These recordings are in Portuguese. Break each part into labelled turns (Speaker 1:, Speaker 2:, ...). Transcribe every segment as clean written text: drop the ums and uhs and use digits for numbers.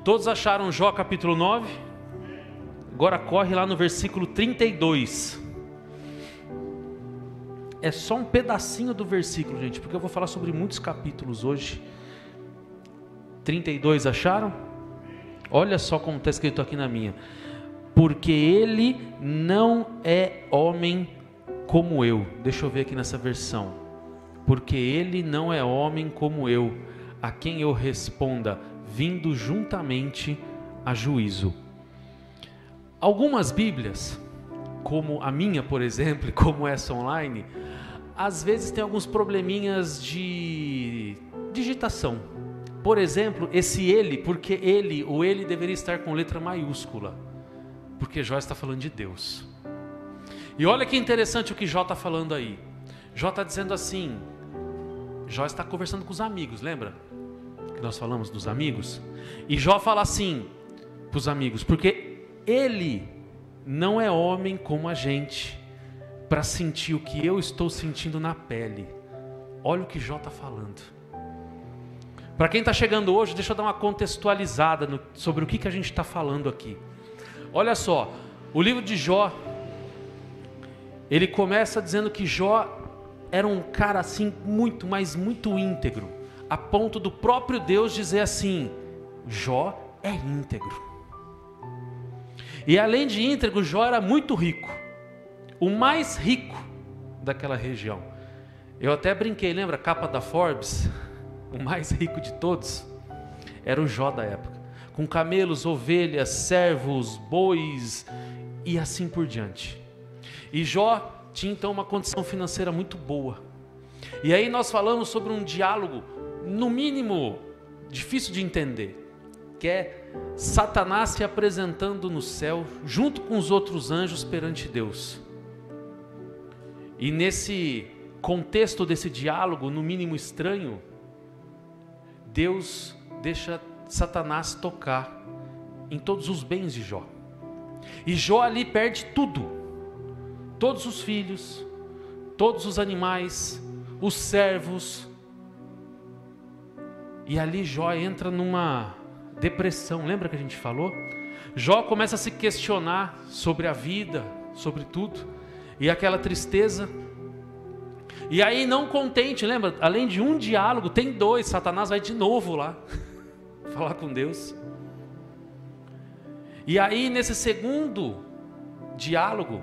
Speaker 1: Todos acharam Jó capítulo 9? Agora corre lá no versículo 32. É só um pedacinho do versículo, gente, porque eu vou falar sobre muitos capítulos hoje. 32, acharam? Olha só como está escrito aqui na minha. Porque ele não é homem como eu. Deixa eu ver aqui nessa versão. Porque ele não é homem como eu, a quem eu responda, vindo juntamente a juízo. Algumas Bíblias, como a minha, por exemplo, como essa online, às vezes tem alguns probleminhas de digitação. Por exemplo, esse ele, porque ele, o ele deveria estar com letra maiúscula, porque Jó está falando de Deus. E olha que interessante o que Jó está falando aí. Jó está dizendo assim, Jó está conversando com os amigos, lembra? Que nós falamos dos amigos? E Jó fala assim para os amigos, porque ele não é homem como a gente, para sentir o que eu estou sentindo na pele. Olha o que Jó está falando. Para quem está chegando hoje, deixa eu dar uma contextualizada sobre o que a gente está falando aqui. Olha só, o livro de Jó, ele começa dizendo que Jó era um cara assim muito, mas muito íntegro, a ponto do próprio Deus dizer assim, Jó é íntegro. E além de íntegro, Jó era muito rico, o mais rico daquela região. Eu até brinquei, lembra a capa da Forbes? O mais rico de todos era o Jó da época, com camelos, ovelhas, servos, bois e assim por diante. E Jó tinha então uma condição financeira muito boa. E aí nós falamos sobre um diálogo, no mínimo, difícil de entender, que é Satanás se apresentando no céu, junto com os outros anjos perante Deus. E nesse contexto desse diálogo, no mínimo estranho, Deus deixa Satanás tocar em todos os bens de Jó. E Jó ali perde tudo. Todos os filhos, todos os animais, os servos. E ali Jó entra numa depressão. Lembra que a gente falou? Jó começa a se questionar sobre a vida, sobre tudo. E aquela tristeza. E aí não contente, lembra? Além de um diálogo, tem dois. Satanás vai de novo lá falar com Deus. E aí nesse segundo diálogo,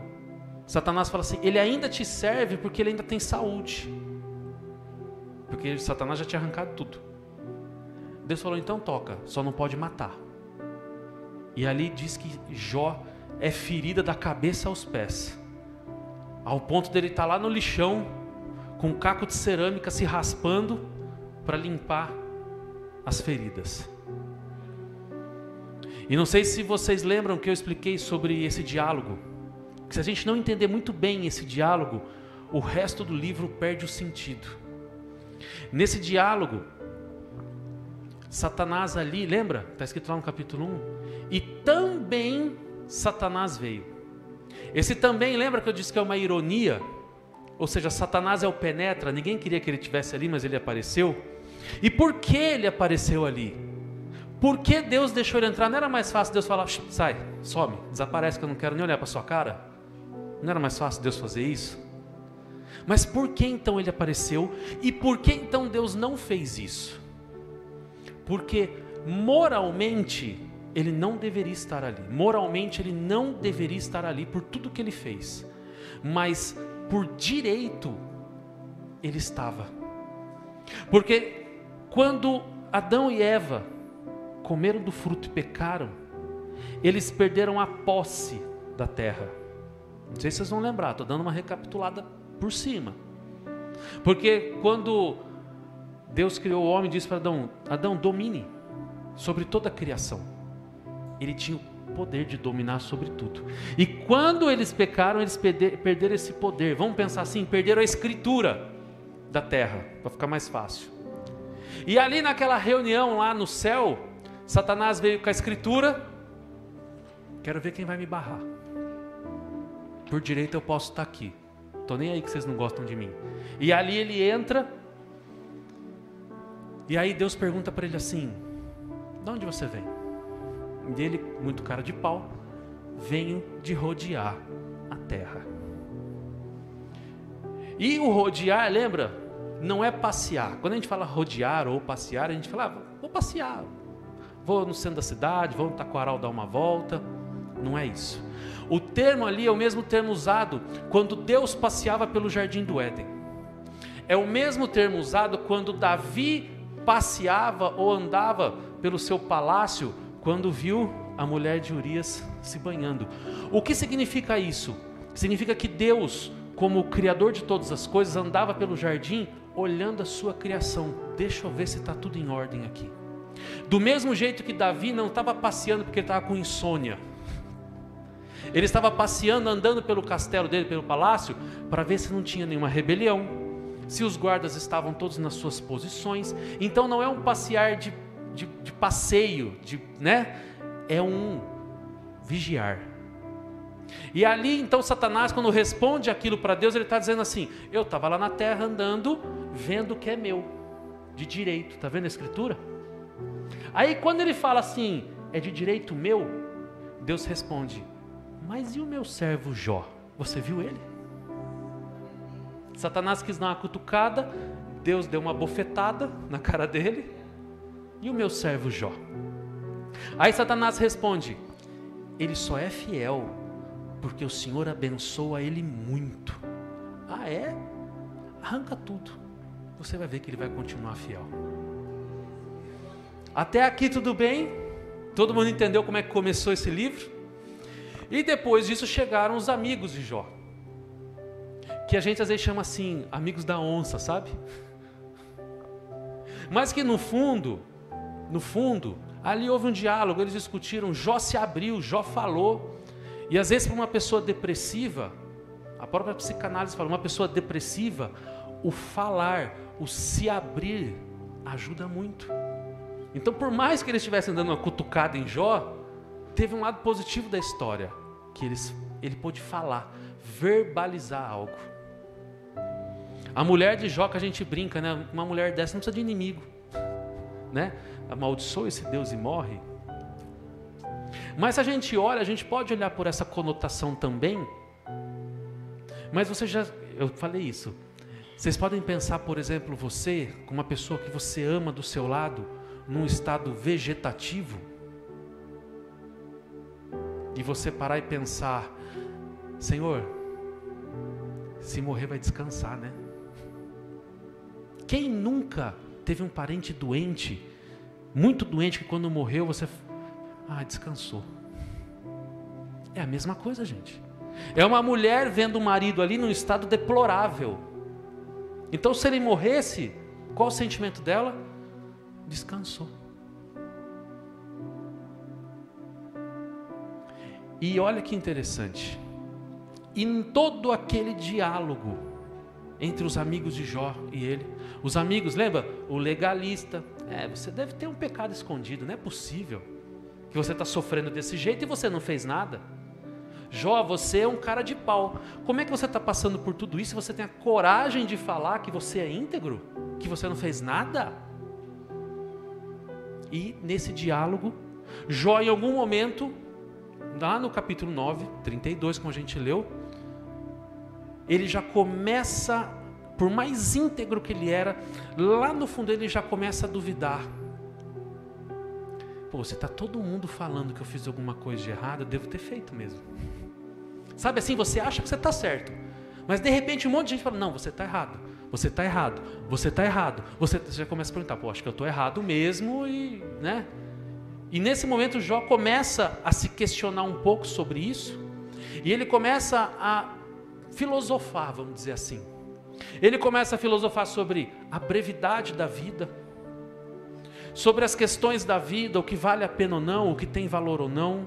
Speaker 1: Satanás fala assim, ele ainda te serve porque ele ainda tem saúde. Porque Satanás já tinha arrancado tudo. Deus falou, então toca, só não pode matar. E ali diz que Jó é ferida da cabeça aos pés, ao ponto dele estar lá no lixão, com um caco de cerâmica se raspando para limpar as feridas. E não sei se vocês lembram que eu expliquei sobre esse diálogo, que se a gente não entender muito bem esse diálogo, o resto do livro perde o sentido. Nesse diálogo, Satanás ali, lembra? Está escrito lá no capítulo 1. E também Satanás veio. Esse também, lembra que eu disse que é uma ironia? Ou seja, Satanás é o penetra, ninguém queria que ele estivesse ali, mas ele apareceu. E por que ele apareceu ali? Por que Deus deixou ele entrar? Não era mais fácil Deus falar, sai, some, desaparece que eu não quero nem olhar para sua cara? Não era mais fácil Deus fazer isso? Mas por que então ele apareceu? E por que então Deus não fez isso? Porque moralmente ele não deveria estar ali. Moralmente ele não deveria estar ali por tudo que ele fez. Mas por direito ele estava. Porque quando Adão e Eva comeram do fruto e pecaram, eles perderam a posse da terra. Não sei se vocês vão lembrar, estou dando uma recapitulada por cima. Porque quando Deus criou o homem, disse para Adão, Adão, domine sobre toda a criação. Ele tinha o poder de dominar sobre tudo. E quando eles pecaram, eles perderam esse poder. Vamos pensar assim, perderam a escritura da terra, para ficar mais fácil. E ali naquela reunião lá no céu, Satanás veio com a escritura. Quero ver quem vai me barrar. Por direito eu posso estar aqui. Estou nem aí que vocês não gostam de mim. E ali ele entra. E aí Deus pergunta para ele assim, de onde você vem? E ele, muito cara de pau, venho de rodear a terra. E o rodear, lembra? Não é passear. Quando a gente fala rodear ou passear, a gente fala, vou passear. Vou no centro da cidade, vou no Taquaral dar uma volta. Não é isso. O termo ali é o mesmo termo usado quando Deus passeava pelo jardim do Éden. É o mesmo termo usado quando Davi passeava ou andava pelo seu palácio quando viu a mulher de Urias se banhando. O que significa isso? Significa que Deus, como o Criador de todas as coisas, andava pelo jardim olhando a sua criação. Deixa eu ver se está tudo em ordem aqui. Do mesmo jeito que Davi não estava passeando porque ele estava com insônia. Ele estava passeando, andando pelo castelo dele, pelo palácio, para ver se não tinha nenhuma rebelião, se os guardas estavam todos nas suas posições. Então não é um passear de passeio, né? É um vigiar. E ali então Satanás, quando responde aquilo para Deus, ele está dizendo assim: eu estava lá na terra andando, vendo o que é meu, de direito. Está vendo a escritura? Aí quando ele fala assim, é de direito meu, Deus responde: mas e o meu servo Jó? Você viu ele? Satanás quis dar uma cutucada, Deus deu uma bofetada na cara dele. E o meu servo Jó? Aí Satanás responde: ele só é fiel porque o Senhor abençoa ele muito. Ah, é? Arranca tudo. Você vai ver que ele vai continuar fiel. Até aqui tudo bem? Todo mundo entendeu como é que começou esse livro? E depois disso chegaram os amigos de Jó, que a gente às vezes chama assim, amigos da onça, sabe? Mas que no fundo, ali houve um diálogo, eles discutiram, Jó se abriu, Jó falou. E às vezes para uma pessoa depressiva, a própria psicanálise fala, uma pessoa depressiva, o falar, o se abrir, ajuda muito. Então por mais que eles estivessem dando uma cutucada em Jó, teve um lado positivo da história, que ele pôde falar, verbalizar algo. A mulher de Jó, que a gente brinca, né? Uma mulher dessa não precisa de inimigo, né? Amaldiçoa esse Deus e morre. Mas se a gente olha, a gente pode olhar por essa conotação também. Mas eu falei isso. Vocês podem pensar, por exemplo, você, como uma pessoa que você ama do seu lado, num estado vegetativo, e você parar e pensar, Senhor, se morrer vai descansar, né? Quem nunca teve um parente doente, muito doente, que quando morreu você, descansou. É a mesma coisa, gente. É uma mulher vendo o marido ali num estado deplorável. Então se ele morresse, qual o sentimento dela? Descansou. E olha que interessante, em todo aquele diálogo entre os amigos de Jó e ele, os amigos, lembra? O legalista, você deve ter um pecado escondido, não é possível que você está sofrendo desse jeito e você não fez nada. Jó, você é um cara de pau, como é que você está passando por tudo isso e você tem a coragem de falar que você é íntegro, que você não fez nada? E nesse diálogo, Jó em algum momento, lá no capítulo 9, 32, como a gente leu, ele já começa, por mais íntegro que ele era, lá no fundo ele já começa a duvidar. Se está todo mundo falando que eu fiz alguma coisa de errado, eu devo ter feito mesmo. Sabe assim, você acha que você está certo, mas de repente um monte de gente fala, não, você está errado, você está errado, você está errado. Você já começa a perguntar, acho que eu estou errado mesmo, né? E nesse momento Jó começa a se questionar um pouco sobre isso, e ele começa a filosofar, vamos dizer assim. Ele começa a filosofar sobre a brevidade da vida, sobre as questões da vida, o que vale a pena ou não, o que tem valor ou não.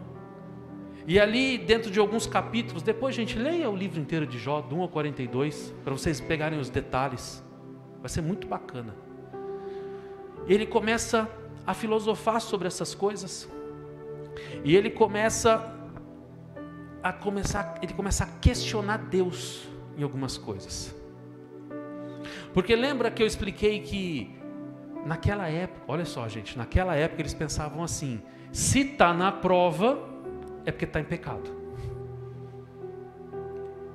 Speaker 1: E ali dentro de alguns capítulos, depois gente leia o livro inteiro de Jó, do 1 ao 42, para vocês pegarem os detalhes, vai ser muito bacana. Ele começa a filosofar sobre essas coisas, e ele começa a questionar Deus em algumas coisas. Porque lembra que eu expliquei que naquela época, olha só gente, naquela época eles pensavam assim, se está na prova, é porque está em pecado.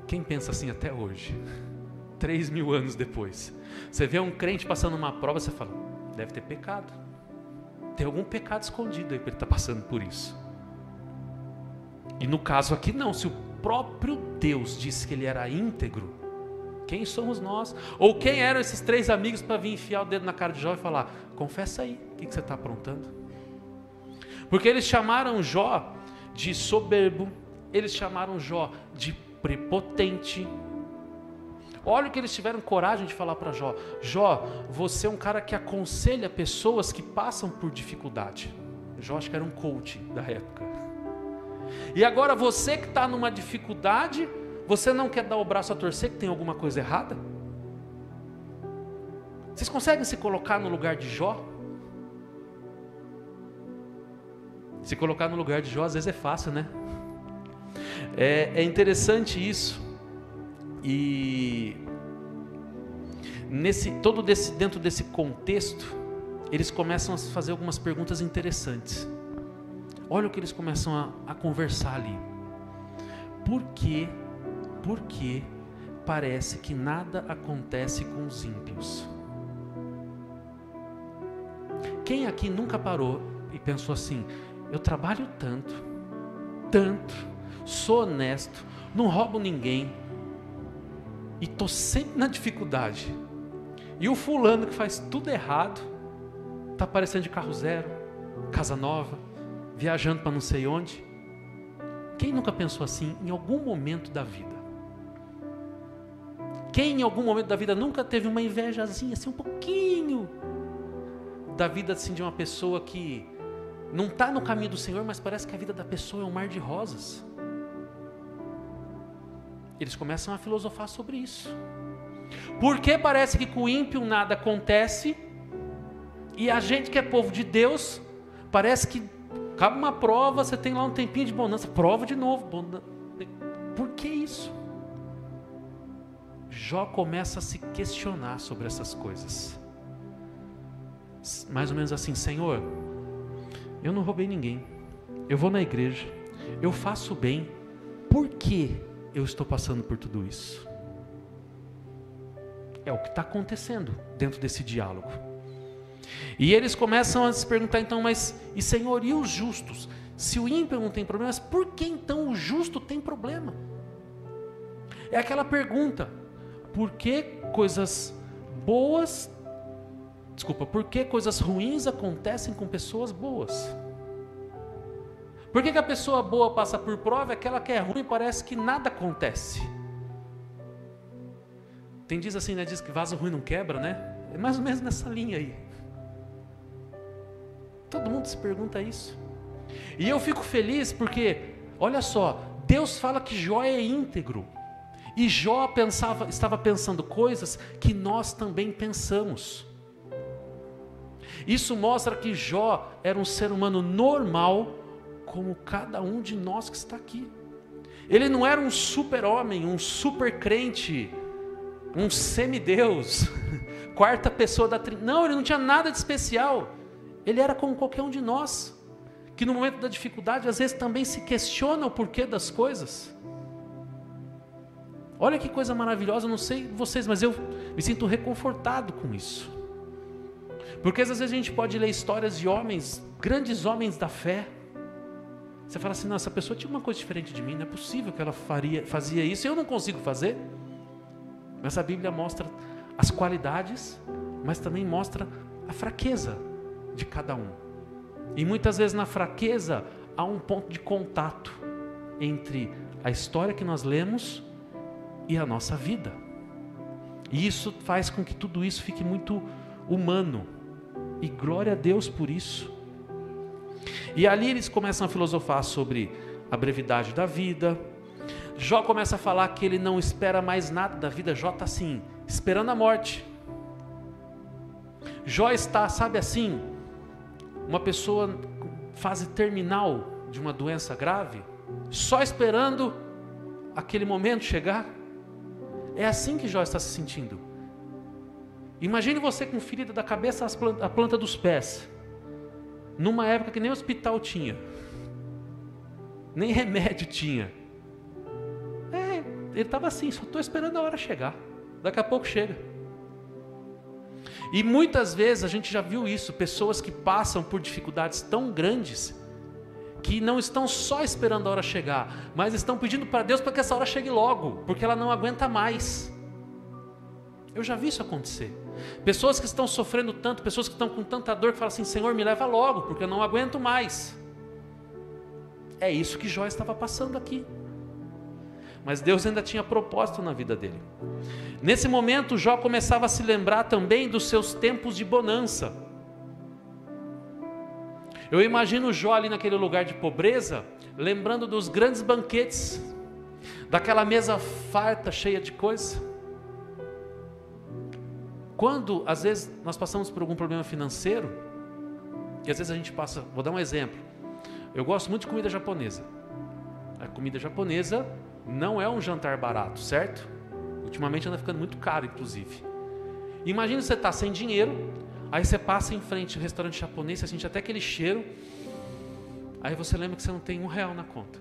Speaker 1: Quem pensa assim até hoje? 3.000 anos depois. Você vê um crente passando uma prova, você fala, deve ter pecado. Tem algum pecado escondido aí para ele estar passando por isso. E no caso aqui não, se o próprio Deus disse que ele era íntegro, quem somos nós? Ou quem eram esses 3 amigos para vir enfiar o dedo na cara de Jó e falar, confessa aí, o que você está aprontando? Porque eles chamaram Jó de soberbo, eles chamaram Jó de prepotente. Olha o que eles tiveram coragem de falar para Jó. Jó, você é um cara que aconselha pessoas que passam por dificuldade. Jó acho que era um coach da época. E agora você que está numa dificuldade, você não quer dar o braço a torcer que tem alguma coisa errada? Vocês conseguem se colocar no lugar de Jó? Se colocar no lugar de Jó às vezes é fácil, né? É interessante isso. E dentro desse contexto, eles começam a fazer algumas perguntas interessantes. Olha o que eles começam a conversar ali. Por que parece que nada acontece com os ímpios? Quem aqui nunca parou e pensou assim, eu trabalho tanto, sou honesto, não roubo ninguém, e estou sempre na dificuldade, e o fulano que faz tudo errado, está aparecendo de carro zero, casa nova, viajando para não sei onde. Quem nunca pensou assim em algum momento da vida? Quem em algum momento da vida nunca teve uma invejazinha, assim um pouquinho, da vida assim de uma pessoa que não está no caminho do Senhor, mas parece que a vida da pessoa é um mar de rosas? Eles começam a filosofar sobre isso. Por que parece que com o ímpio nada acontece, e a gente que é povo de Deus, parece que acaba uma prova, você tem lá um tempinho de bonança, prova de novo, por que isso? Jó começa a se questionar sobre essas coisas. Mais ou menos assim, Senhor, eu não roubei ninguém, eu vou na igreja, eu faço bem, por que eu estou passando por tudo isso? É o que está acontecendo dentro desse diálogo. E eles começam a se perguntar então, mas e Senhor, e os justos? Se o ímpio não tem problemas, por que então o justo tem problema? É aquela pergunta, por que coisas ruins acontecem com pessoas boas? Por que a pessoa boa passa por prova, aquela que é ruim parece que nada acontece? Tem diz assim, né? Diz que vaso ruim não quebra, né? É mais ou menos nessa linha aí. Todo mundo se pergunta isso. E eu fico feliz porque, olha só, Deus fala que Jó é íntegro. E Jó estava pensando coisas que nós também pensamos. Isso mostra que Jó era um ser humano normal, como cada um de nós que está aqui. Ele não era um super-homem, um super-crente, um semideus, quarta pessoa da Trindade. Não, ele não tinha nada de especial. Ele era como qualquer um de nós, que no momento da dificuldade, às vezes também se questiona o porquê das coisas. Olha que coisa maravilhosa, eu não sei vocês, mas eu me sinto reconfortado com isso. Porque às vezes a gente pode ler histórias de homens, grandes homens da fé. Você fala assim, não, essa pessoa tinha uma coisa diferente de mim, não é possível que ela fazia isso, eu não consigo fazer. Mas a Bíblia mostra as qualidades, mas também mostra a fraqueza de cada um. E muitas vezes na fraqueza há um ponto de contato entre a história que nós lemos e a nossa vida. E isso faz com que tudo isso fique muito humano. E glória a Deus por isso. E ali eles começam a filosofar sobre a brevidade da vida. Jó começa a falar que ele não espera mais nada da vida. Jó está assim, esperando a morte. Jó está, sabe assim, uma pessoa fase terminal de uma doença grave, só esperando aquele momento chegar. É assim que Jó está se sentindo. Imagine você com ferida da cabeça à planta dos pés, numa época que nem hospital tinha, nem remédio tinha. Ele estava assim, só estou esperando a hora chegar, daqui a pouco chega. E muitas vezes a gente já viu isso, pessoas que passam por dificuldades tão grandes, que não estão só esperando a hora chegar, mas estão pedindo para Deus para que essa hora chegue logo, porque ela não aguenta mais. Eu já vi isso acontecer. Pessoas que estão sofrendo tanto, pessoas que estão com tanta dor, que falam assim: Senhor, me leva logo, porque eu não aguento mais. É isso que Jó estava passando aqui. Mas Deus ainda tinha propósito na vida dele. Nesse momento, Jó começava a se lembrar também dos seus tempos de bonança. Eu imagino Jó ali naquele lugar de pobreza, lembrando dos grandes banquetes, daquela mesa farta, cheia de coisa. Quando, às vezes, nós passamos por algum problema financeiro, e às vezes a gente passa, vou dar um exemplo. Eu gosto muito de comida japonesa. A comida japonesa não é um jantar barato, certo? Ultimamente anda ficando muito caro, inclusive. Imagina você está sem dinheiro, aí você passa em frente ao restaurante japonês, você sente até aquele cheiro, aí você lembra que você não tem R$1 na conta.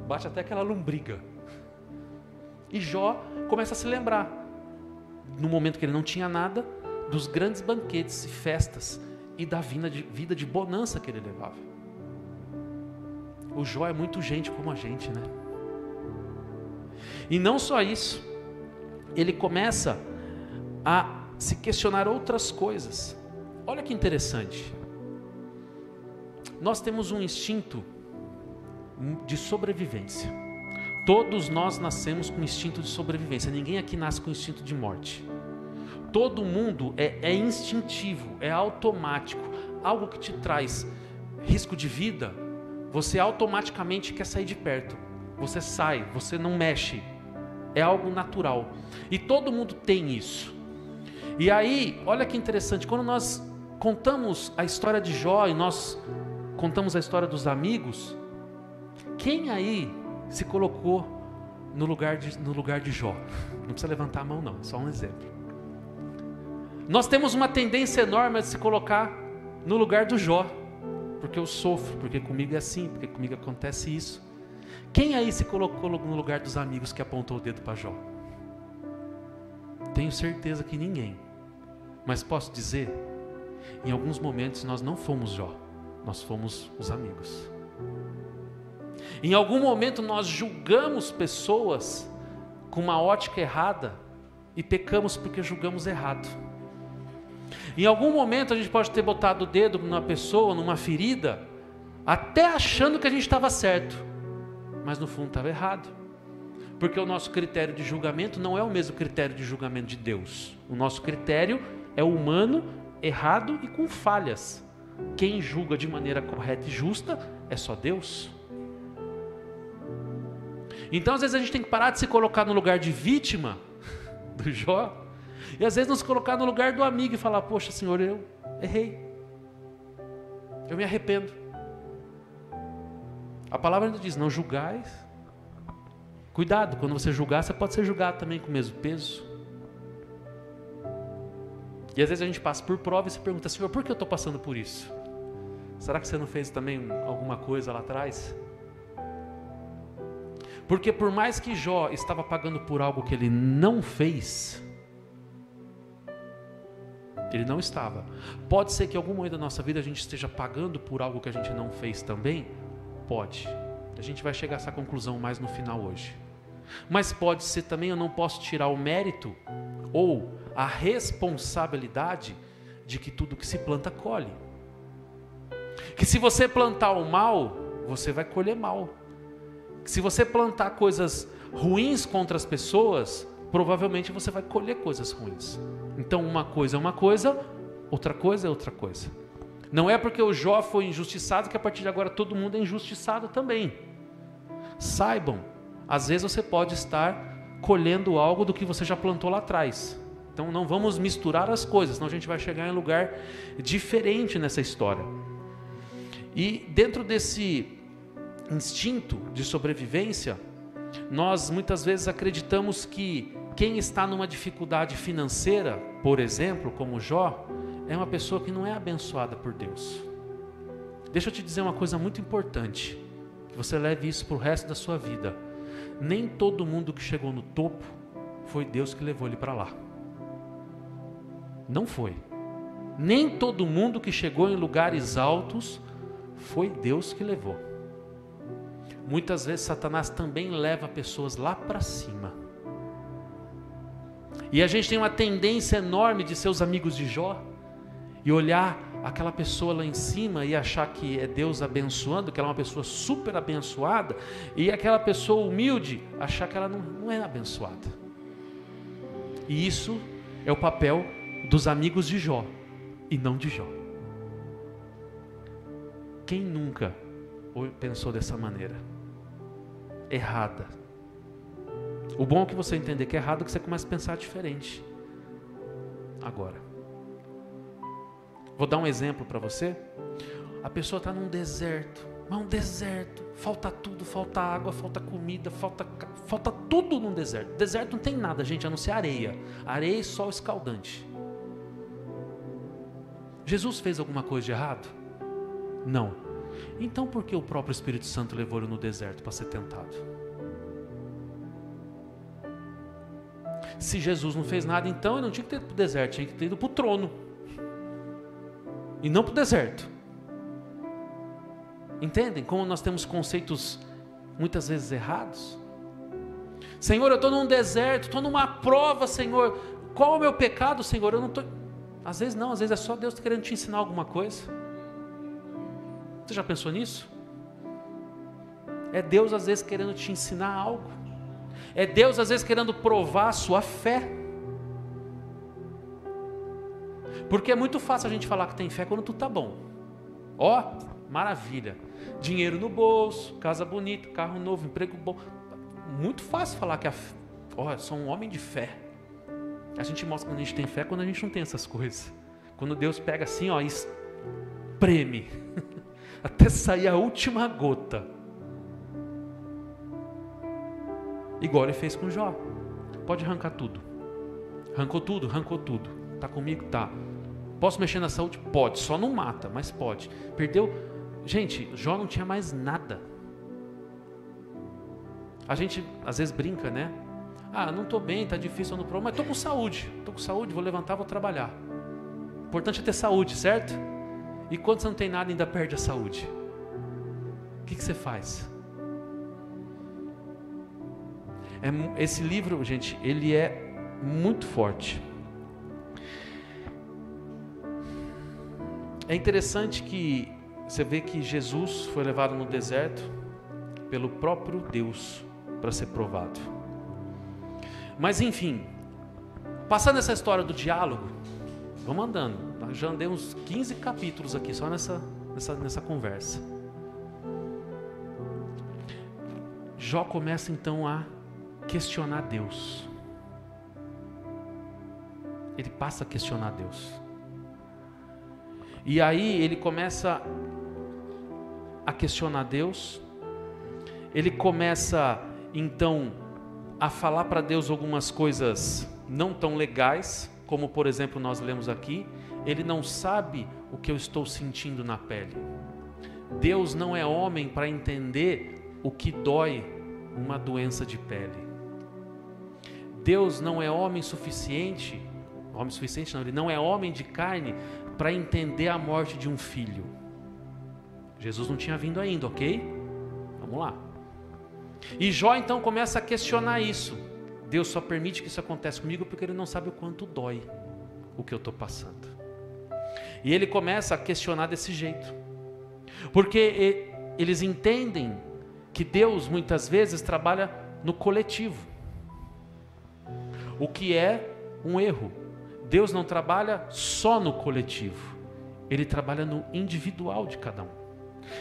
Speaker 1: Bate até aquela lombriga. E Jó começa a se lembrar, no momento que ele não tinha nada, dos grandes banquetes e festas e da vida de bonança que ele levava. O Jó é muito gente como a gente, né? E não só isso, ele começa a se questionar outras coisas. Olha que interessante. Nós temos um instinto de sobrevivência. Todos nós nascemos com instinto de sobrevivência. Ninguém aqui nasce com instinto de morte. Todo mundo é instintivo, é automático. Algo que te traz risco de vida, você automaticamente quer sair de perto. Você sai, você não mexe. É algo natural. E todo mundo tem isso. E aí, olha que interessante, quando nós contamos a história de Jó e nós contamos a história dos amigos, quem aí se colocou no lugar de Jó? Não precisa levantar a mão não, é só um exemplo. Nós temos uma tendência enorme a se colocar no lugar do Jó, porque eu sofro, porque comigo é assim, porque comigo acontece isso. Quem aí se colocou no lugar dos amigos que apontou o dedo para Jó? Tenho certeza que ninguém. Mas posso dizer, em alguns momentos nós não fomos Jó, nós fomos os amigos. Em algum momento nós julgamos pessoas com uma ótica errada e pecamos porque julgamos errado. Em algum momento a gente pode ter botado o dedo numa pessoa, numa ferida, até achando que a gente estava certo, mas no fundo estava errado. Porque o nosso critério de julgamento não é o mesmo critério de julgamento de Deus. O nosso critério é humano, errado e com falhas. Quem julga de maneira correta e justa é só Deus. Então às vezes a gente tem que parar de se colocar no lugar de vítima do Jó, e às vezes nos colocar no lugar do amigo e falar: poxa Senhor, eu errei, eu me arrependo. A palavra ainda diz: não julgais. Cuidado, quando você julgar, você pode ser julgado também com o mesmo peso. E às vezes a gente passa por prova e se pergunta: Senhor, por que eu estou passando por isso? Será que você não fez também alguma coisa lá atrás? Porque por mais que Jó estava pagando por algo que ele não fez, ele não estava. Pode ser que em algum momento da nossa vida a gente esteja pagando por algo que a gente não fez também? Pode. A gente vai chegar a essa conclusão mais no final hoje. Mas pode ser também, eu não posso tirar o mérito ou a responsabilidade de que tudo que se planta colhe. Que se você plantar o mal, você vai colher mal. Que se você plantar coisas ruins contra as pessoas, provavelmente você vai colher coisas ruins. Então uma coisa é uma coisa, outra coisa é outra coisa. Não é porque o Jó foi injustiçado que a partir de agora todo mundo é injustiçado também. Saibam, às vezes você pode estar colhendo algo do que você já plantou lá atrás. Então não vamos misturar as coisas, senão a gente vai chegar em um lugar diferente nessa história. E dentro desse instinto de sobrevivência, nós muitas vezes acreditamos que quem está numa dificuldade financeira, por exemplo, como Jó, é uma pessoa que não é abençoada por Deus. Deixa eu te dizer uma coisa muito importante, que você leve isso para o resto da sua vida. Nem todo mundo que chegou no topo foi Deus que levou ele para lá. Não foi. Nem todo mundo que chegou em lugares altos foi Deus que levou. Muitas vezes Satanás também leva pessoas lá para cima. E a gente tem uma tendência enorme de ser os amigos de Jó e olhar aquela pessoa lá em cima e achar que é Deus abençoando, que ela é uma pessoa super abençoada, e aquela pessoa humilde achar que ela não é abençoada. E isso é o papel dos amigos de Jó e não de Jó. Quem nunca pensou dessa maneira? Errada. O bom é que você entender que é errado, que você começa a pensar diferente. Agora, vou dar um exemplo para você. A pessoa está num deserto, mas um deserto, falta tudo, falta água, falta comida, falta tudo num deserto. Deserto não tem nada, gente, a não ser areia. Areia e sol escaldante. Jesus fez alguma coisa de errado? Não. Então por que o próprio Espírito Santo levou ele no deserto para ser tentado? Se Jesus não fez nada, então ele não tinha que ter ido para o deserto, tinha que ter ido para o trono. E não para o deserto. Entendem como nós temos conceitos muitas vezes errados? Senhor, eu estou num deserto, estou numa prova, Senhor. Qual é o meu pecado, Senhor? Eu não estou... Às vezes não, às vezes é só Deus querendo te ensinar alguma coisa. Você já pensou nisso? É Deus às vezes querendo te ensinar algo. É Deus às vezes querendo provar a sua fé. Porque é muito fácil a gente falar que tem fé quando tudo está bom. Ó, maravilha. Dinheiro no bolso, casa bonita, carro novo, emprego bom. Muito fácil falar que eu sou um homem de fé. A gente mostra quando a gente tem fé, quando a gente não tem essas coisas. Quando Deus pega assim, ó, espreme. Até sair a última gota. Igual ele fez com Jó. Pode arrancar tudo. Arrancou tudo, arrancou tudo. Tá comigo? Tá. Posso mexer na saúde? Pode. Só não mata, mas pode. Perdeu. Gente, Jó não tinha mais nada. A gente às vezes brinca, né? Ah, não estou bem, está difícil, eu não mas estou com saúde, vou levantar, vou trabalhar. O importante é ter saúde, certo? E quando você não tem nada, ainda perde a saúde. O que você faz? Esse livro, gente, ele é muito forte. É interessante que você vê que Jesus foi levado no deserto pelo próprio Deus para ser provado. Mas enfim, passando essa história do diálogo, vamos andando. Já andei uns 15 capítulos aqui só nessa conversa. Jó começa então a questionar Deus. Ele passa a questionar Deus. E aí ele começa a questionar Deus. Ele começa então a falar para Deus algumas coisas não tão legais, como por exemplo nós lemos aqui. Ele não sabe o que eu estou sentindo na pele. Deus não é homem para entender o que dói uma doença de pele. Deus não é homem suficiente não, ele não é homem de carne para entender a morte de um filho. Jesus não tinha vindo ainda, ok? Vamos lá. E Jó então começa a questionar isso. Deus só permite que isso aconteça comigo porque ele não sabe o quanto dói o que eu estou passando. E ele começa a questionar desse jeito. Porque eles entendem que Deus muitas vezes trabalha no coletivo. O que é um erro. Deus não trabalha só no coletivo. Ele trabalha no individual de cada um.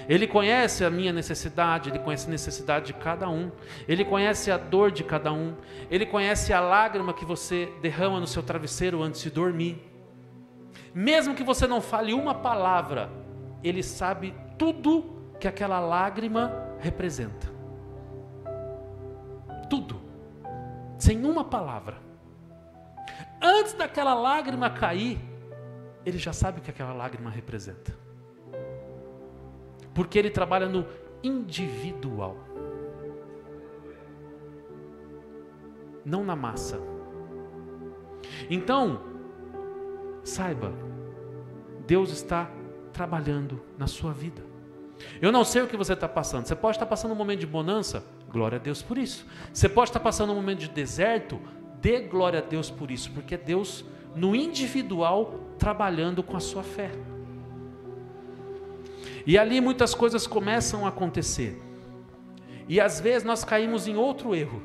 Speaker 1: Ele conhece a minha necessidade, Ele conhece a necessidade de cada um. Ele conhece a dor de cada um. Ele conhece a lágrima que você derrama no seu travesseiro antes de dormir. Mesmo que você não fale uma palavra, Ele sabe tudo que aquela lágrima representa. Tudo. sem uma palavra. Antes daquela lágrima cair, ele já sabe o que aquela lágrima representa. Porque ele trabalha no individual, não na massa. Então, saiba, Deus está trabalhando na sua vida. Eu não sei o que você está passando. Você pode estar passando um momento de bonança, glória a Deus por isso. Você pode estar passando um momento de deserto, dê glória a Deus por isso, porque é Deus no individual trabalhando com a sua fé. E ali muitas coisas começam a acontecer. E às vezes nós caímos em outro erro.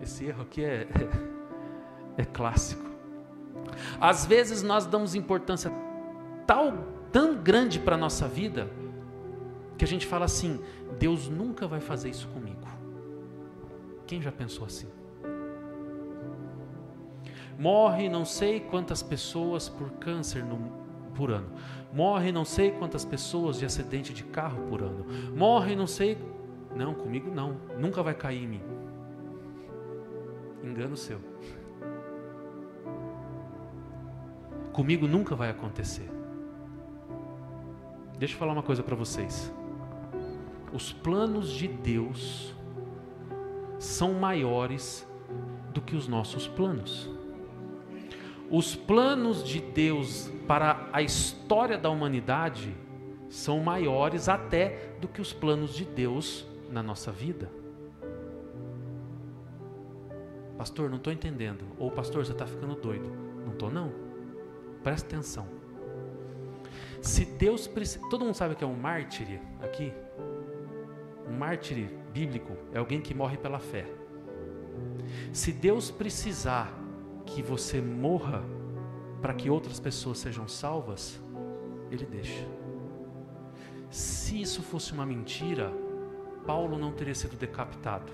Speaker 1: Esse erro aqui é clássico. Às vezes nós damos importância tão grande para a nossa vida, que a gente fala assim: Deus nunca vai fazer isso comigo. Quem já pensou assim? Morre não sei quantas pessoas por câncer por ano. Morre não sei quantas pessoas de acidente de carro por ano. Morre não sei... Não, comigo não. Nunca vai cair em mim. Engano seu. Comigo nunca vai acontecer. Deixa eu falar uma coisa para vocês. Os planos de Deus são maiores do que os nossos planos. Os planos de Deus para a história da humanidade são maiores até do que os planos de Deus na nossa vida. Pastor, não estou entendendo. Ou pastor, você está ficando doido. Não estou não. Presta atenção. Se Deus precisa... Todo mundo sabe o que é um mártir aqui? Um mártir bíblico é alguém que morre pela fé. Se Deus precisar que você morra para que outras pessoas sejam salvas, Ele deixa. Se isso fosse uma mentira, Paulo não teria sido decapitado,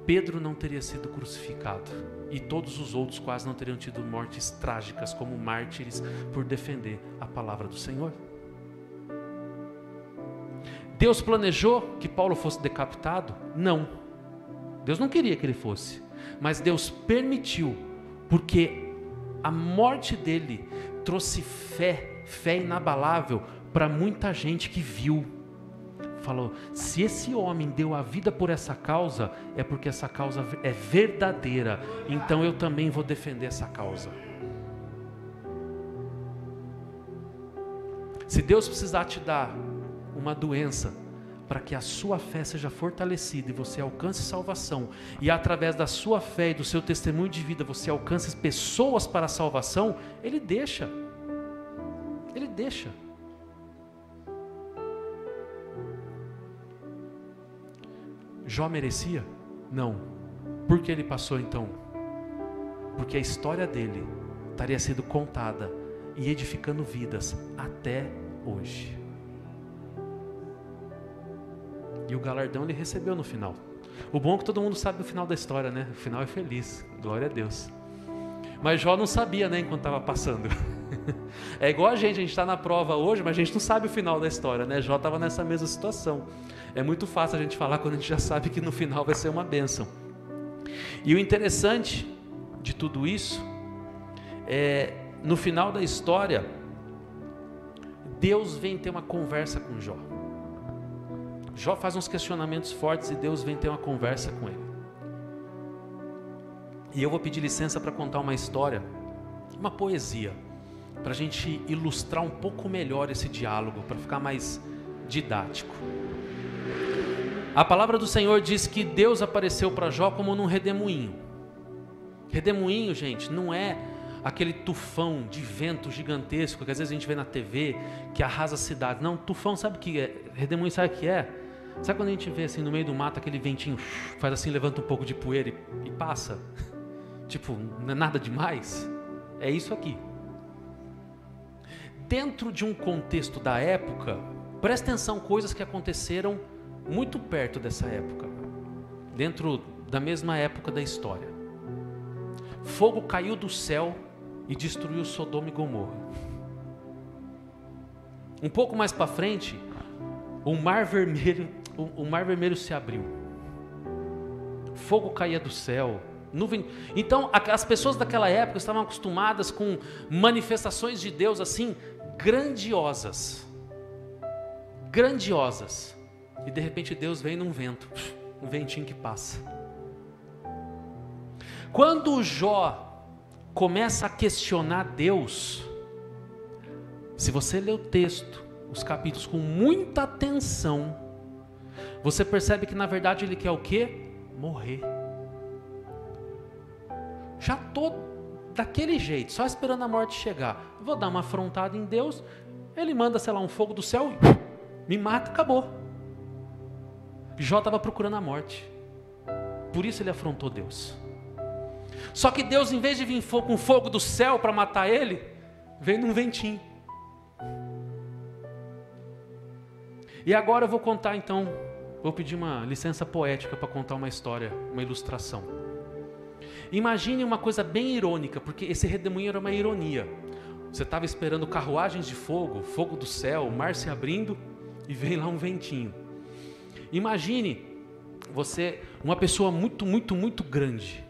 Speaker 1: Pedro não teria sido crucificado, e todos os outros quase não teriam tido mortes trágicas como mártires por defender a palavra do Senhor. Deus planejou que Paulo fosse decapitado? Não. Deus não queria que ele fosse, mas Deus permitiu, porque a morte dele trouxe fé inabalável para muita gente que viu. Falou: se esse homem deu a vida por essa causa, é porque essa causa é verdadeira, então eu também vou defender essa causa. Se Deus precisar te dar uma doença para que a sua fé seja fortalecida e você alcance salvação, e através da sua fé e do seu testemunho de vida você alcance pessoas para a salvação, Ele deixa. Ele deixa. Jó merecia? Não. Por que ele passou então? Porque a história dele estaria sendo contada e edificando vidas até hoje. E o galardão ele recebeu no final. O bom é que todo mundo sabe o final da história, né? O final é feliz, glória a Deus. Mas Jó não sabia, né, enquanto estava passando. É igual a gente está na prova hoje, mas a gente não sabe o final da história, né? Jó estava nessa mesma situação. É muito fácil a gente falar quando a gente já sabe que no final vai ser uma bênção. E o interessante de tudo isso é, no final da história, Deus vem ter uma conversa com Jó. Jó faz uns questionamentos fortes e Deus vem ter uma conversa com ele. E eu vou pedir licença para contar uma história, uma poesia, para a gente ilustrar um pouco melhor esse diálogo, para ficar mais didático. A palavra do Senhor diz que Deus apareceu para Jó como num redemoinho. Redemoinho, gente, não é aquele tufão de vento gigantesco que às vezes a gente vê na TV, que arrasa a cidade. Não, tufão, sabe o que é? Redemoinho, sabe o que é? Sabe quando a gente vê assim no meio do mato, aquele ventinho faz assim, levanta um pouco de poeira e passa? Tipo, não é nada demais? É isso aqui. Dentro de um contexto da época, presta atenção, coisas que aconteceram muito perto dessa época, dentro da mesma época da história. Fogo caiu do céu e destruiu Sodoma e Gomorra. Um pouco mais para frente, o Mar Vermelho se abriu. Fogo caía do céu, Nuvem. Então, as pessoas daquela época estavam acostumadas com manifestações de Deus assim, grandiosas. Grandiosas. E de repente Deus vem num vento, um ventinho que passa. Quando Jó começa a questionar Deus, se você ler o texto, os capítulos com muita atenção, você percebe que na verdade ele quer o quê? Morrer. Já estou daquele jeito, só esperando a morte chegar. Vou dar uma afrontada em Deus, ele manda, sei lá, um fogo do céu, me mata, acabou. Jó estava procurando a morte, por isso ele afrontou Deus. Só que Deus, em vez de vir com fogo do céu para matar ele, veio num ventinho. E agora eu vou contar então, vou pedir uma licença poética para contar uma história, uma ilustração. Imagine uma coisa bem irônica, porque esse redemoinho era uma ironia. Você estava esperando carruagens de fogo, fogo do céu, o mar se abrindo e vem lá um ventinho. Imagine você, uma pessoa muito grande,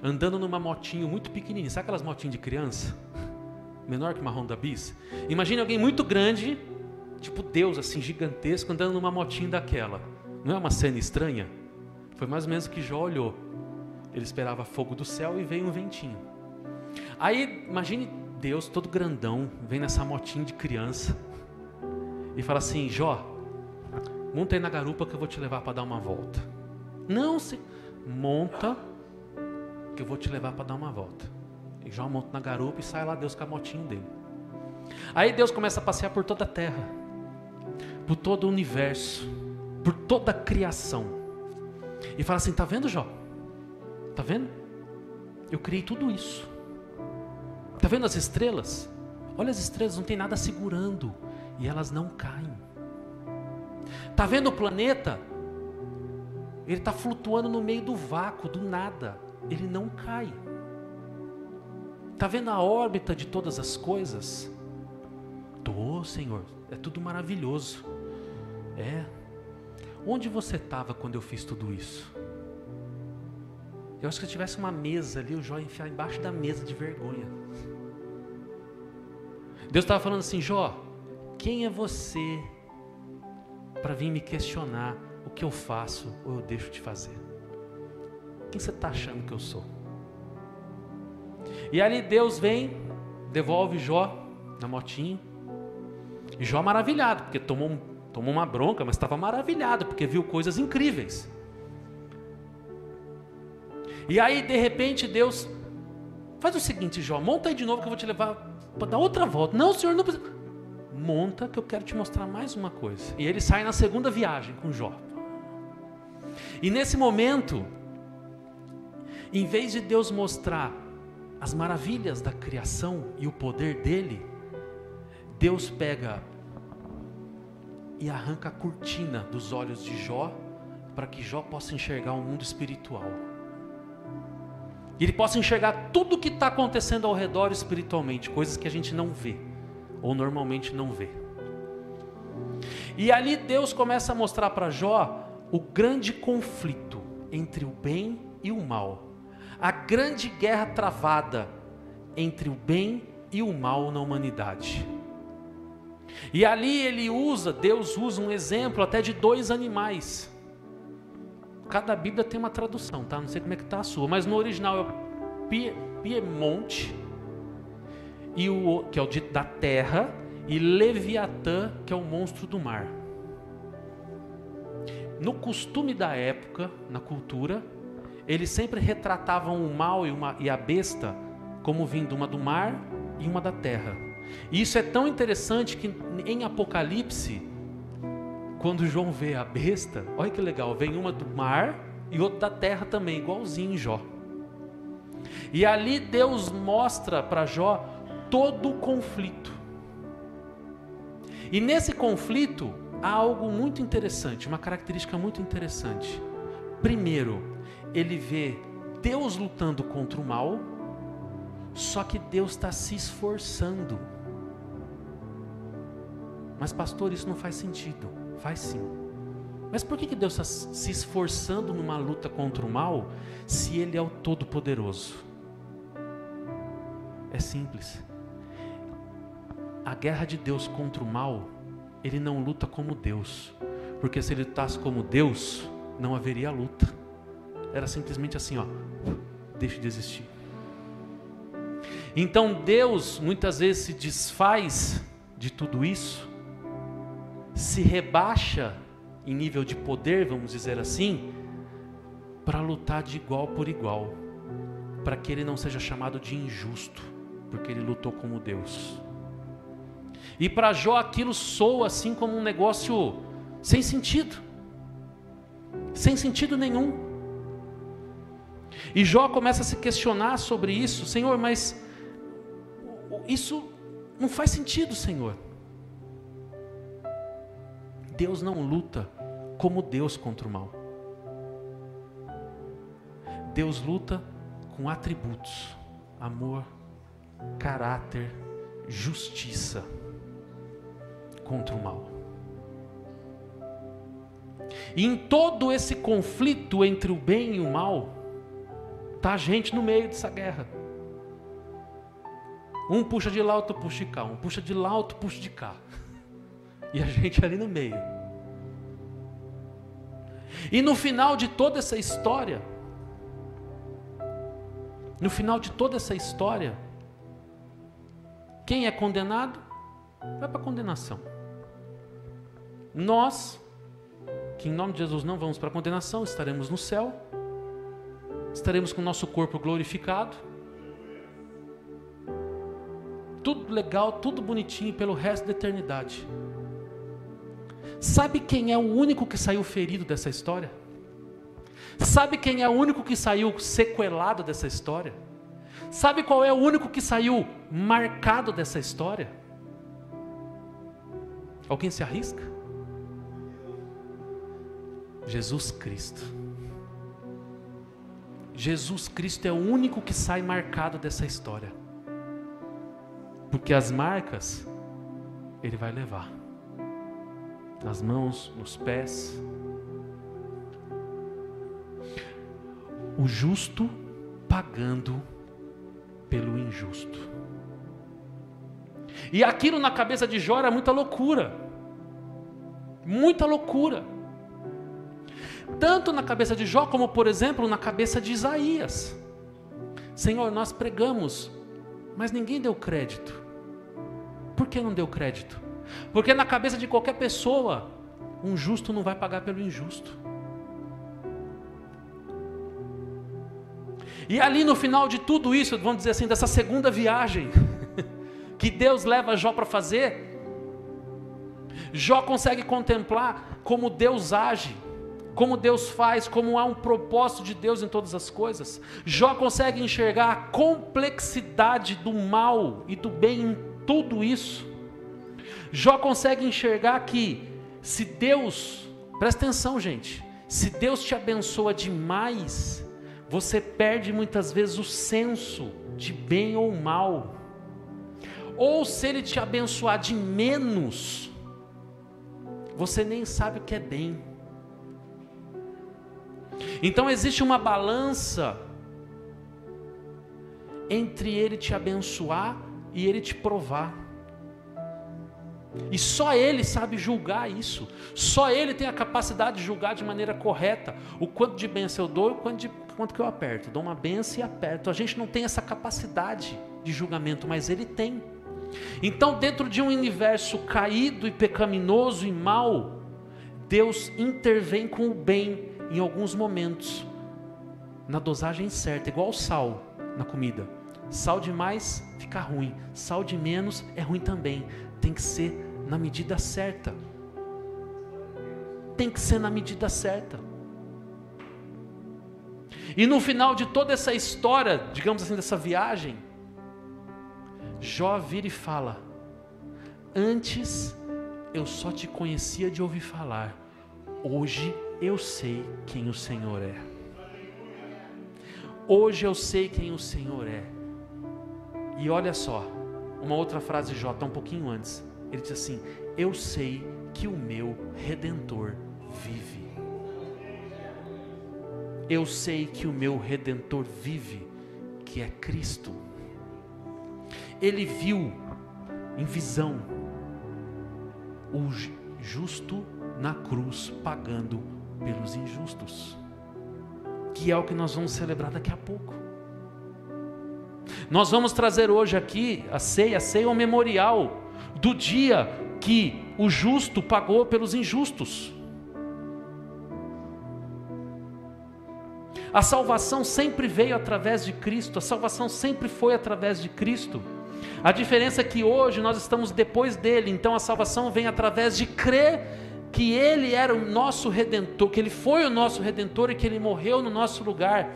Speaker 1: andando numa motinho muito pequenininha. Sabe aquelas motinhas de criança? Menor que uma Honda Bis? Imagine alguém muito grande, tipo Deus assim, gigantesco, andando numa motinha daquela. Não é uma cena estranha? Foi mais ou menos o que Jó olhou. Ele esperava fogo do céu e veio um ventinho. Aí, imagine Deus todo grandão, vem nessa motinha de criança e fala assim: Jó, monta aí na garupa que eu vou te levar para dar uma volta. Não, monta que eu vou te levar para dar uma volta. E Jó monta na garupa e sai lá Deus com a motinha dele. Aí Deus começa a passear por toda a terra, por todo o universo, por toda a criação. E fala assim: tá vendo, Jó? Tá vendo? Eu criei tudo isso. Tá vendo as estrelas? Olha as estrelas, não tem nada segurando. E elas não caem. Tá vendo o planeta? Ele está flutuando no meio do vácuo, do nada. Ele não cai. Tá vendo a órbita de todas as coisas? Tô, Senhor, é tudo maravilhoso. É. Onde você estava quando eu fiz tudo isso? Eu acho que se tivesse uma mesa ali, o Jó ia enfiar embaixo da mesa de vergonha. Deus estava falando assim: Jó, quem é você para vir me questionar o que eu faço ou eu deixo de fazer? Quem você está achando que eu sou? E ali Deus vem, devolve Jó na motinha. E Jó maravilhado, porque tomou uma bronca, mas estava maravilhado, porque viu coisas incríveis. E aí, de repente, Deus faz o seguinte: Jó, monta aí de novo que eu vou te levar para dar outra volta. Não, Senhor, não precisa. Monta que eu quero te mostrar mais uma coisa. E ele sai na segunda viagem com Jó. E nesse momento, em vez de Deus mostrar as maravilhas da criação e o poder dele, Deus pega e arranca a cortina dos olhos de Jó, para que Jó possa enxergar o mundo espiritual. E ele possa enxergar tudo o que está acontecendo ao redor espiritualmente, coisas que a gente não vê, ou normalmente não vê. E ali Deus começa a mostrar para Jó o grande conflito entre o bem e o mal, a grande guerra travada entre o bem e o mal na humanidade. E ali Deus usa um exemplo até de 2 animais. Cada Bíblia tem uma tradução, tá? Não sei como é que está a sua, mas no original é o Piemonte, que é o da terra, e Leviatã, que é o monstro do mar. No costume da época, na cultura, eles sempre retratavam o mal e a besta como vindo uma do mar e uma da terra. E isso é tão interessante que em Apocalipse, quando João vê a besta, olha que legal, vem uma do mar e outra da terra também, igualzinho em Jó. E ali Deus mostra para Jó todo o conflito. E nesse conflito há algo muito interessante, uma característica muito interessante. Primeiro, ele vê Deus lutando contra o mal, só que Deus está se esforçando. Mas pastor, isso não faz sentido. Faz sim. Mas por que Deus está se esforçando numa luta contra o mal, se Ele é o Todo-Poderoso? É simples. A guerra de Deus contra o mal, Ele não luta como Deus. Porque se Ele lutasse como Deus, não haveria luta. Era simplesmente assim, deixa de existir. Então Deus muitas vezes se desfaz de tudo isso, se rebaixa em nível de poder, vamos dizer assim, para lutar de igual por igual, para que Ele não seja chamado de injusto, porque Ele lutou como Deus. E para Jó aquilo soa assim como um negócio sem sentido nenhum. E Jó começa a se questionar sobre isso. Senhor, mas isso não faz sentido, Senhor. Deus não luta como Deus contra o mal. Deus luta com atributos: amor, caráter, justiça contra o mal. E em todo esse conflito entre o bem e o mal, está a gente no meio dessa guerra. Um puxa de lá, outro puxa de cá. Um puxa de lá, outro puxa de cá. E a gente ali no meio. E no final de toda essa história, quem é condenado, vai para a condenação. Nós, que em nome de Jesus não vamos para a condenação, estaremos no céu, estaremos com o nosso corpo glorificado, tudo legal, tudo bonitinho pelo resto da eternidade. Sabe quem é o único que saiu ferido dessa história? Sabe quem é o único que saiu sequelado dessa história? Sabe qual é o único que saiu marcado dessa história? Alguém se arrisca? Jesus Cristo. Jesus Cristo é o único que sai marcado dessa história. Porque as marcas Ele vai levar. Nas mãos, nos pés. O justo pagando pelo injusto. E aquilo na cabeça de Jó era muita loucura. Muita loucura. Tanto na cabeça de Jó, como por exemplo na cabeça de Isaías. Senhor, nós pregamos, mas ninguém deu crédito. Por que não deu crédito? Porque na cabeça de qualquer pessoa, um justo não vai pagar pelo injusto. E ali no final de tudo isso, vamos dizer assim, dessa segunda viagem que Deus leva Jó para fazer, Jó consegue contemplar como Deus age, como Deus faz, como há um propósito de Deus em todas as coisas. Jó consegue enxergar a complexidade do mal e do bem em tudo isso. Jó consegue enxergar que se Deus, presta atenção gente, se Deus te abençoa demais, você perde muitas vezes o senso de bem ou mal. Ou se Ele te abençoar de menos, você nem sabe o que é bem. Então existe uma balança entre Ele te abençoar e Ele te provar. E só Ele sabe julgar isso. Só Ele tem a capacidade de julgar de maneira correta o quanto de bênção eu dou e o quanto que eu aperto. Dou uma bênção e aperto. A gente não tem essa capacidade de julgamento, mas Ele tem. Então, dentro de um universo caído e pecaminoso e mau, Deus intervém com o bem em alguns momentos, na dosagem certa, igual o sal na comida. Sal demais fica ruim, sal de menos é ruim também. Tem que ser na medida certa. Tem que ser na medida certa. E no final de toda essa história, digamos assim, dessa viagem, Jó vira e fala: antes eu só te conhecia de ouvir falar, hoje eu sei quem o Senhor é. Hoje eu sei quem o Senhor é. E olha só, uma outra frase de Jó, está um pouquinho antes. Ele diz assim: eu sei que o meu Redentor vive. Eu sei que o meu Redentor vive, que é Cristo. Ele viu em visão o justo na cruz pagando pelos injustos, que é o que nós vamos celebrar daqui a pouco. Nós vamos trazer hoje aqui a ceia é um memorial do dia que o justo pagou pelos injustos. A salvação sempre veio através de Cristo, a salvação sempre foi através de Cristo. A diferença é que hoje nós estamos depois dele, então a salvação vem através de crer que ele era o nosso Redentor, que ele foi o nosso Redentor e que ele morreu no nosso lugar.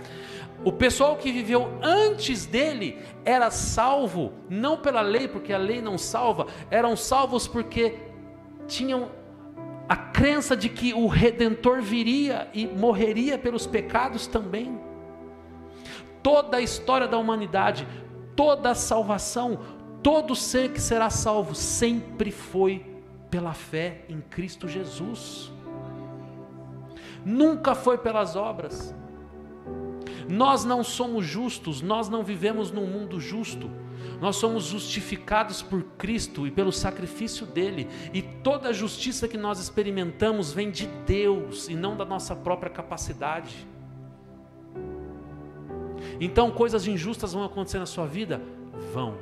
Speaker 1: O pessoal que viveu antes dele era salvo, não pela lei, porque a lei não salva, eram salvos porque tinham a crença de que o Redentor viria e morreria pelos pecados também. Toda a história da humanidade, toda a salvação, todo ser que será salvo sempre foi pela fé em Cristo Jesus. Nunca foi pelas obras. Nós não somos justos, nós não vivemos num mundo justo. Nós somos justificados por Cristo e pelo sacrifício dele, e toda a justiça que nós experimentamos vem de Deus e não da nossa própria capacidade. Então coisas injustas vão acontecer na sua vida? Vão,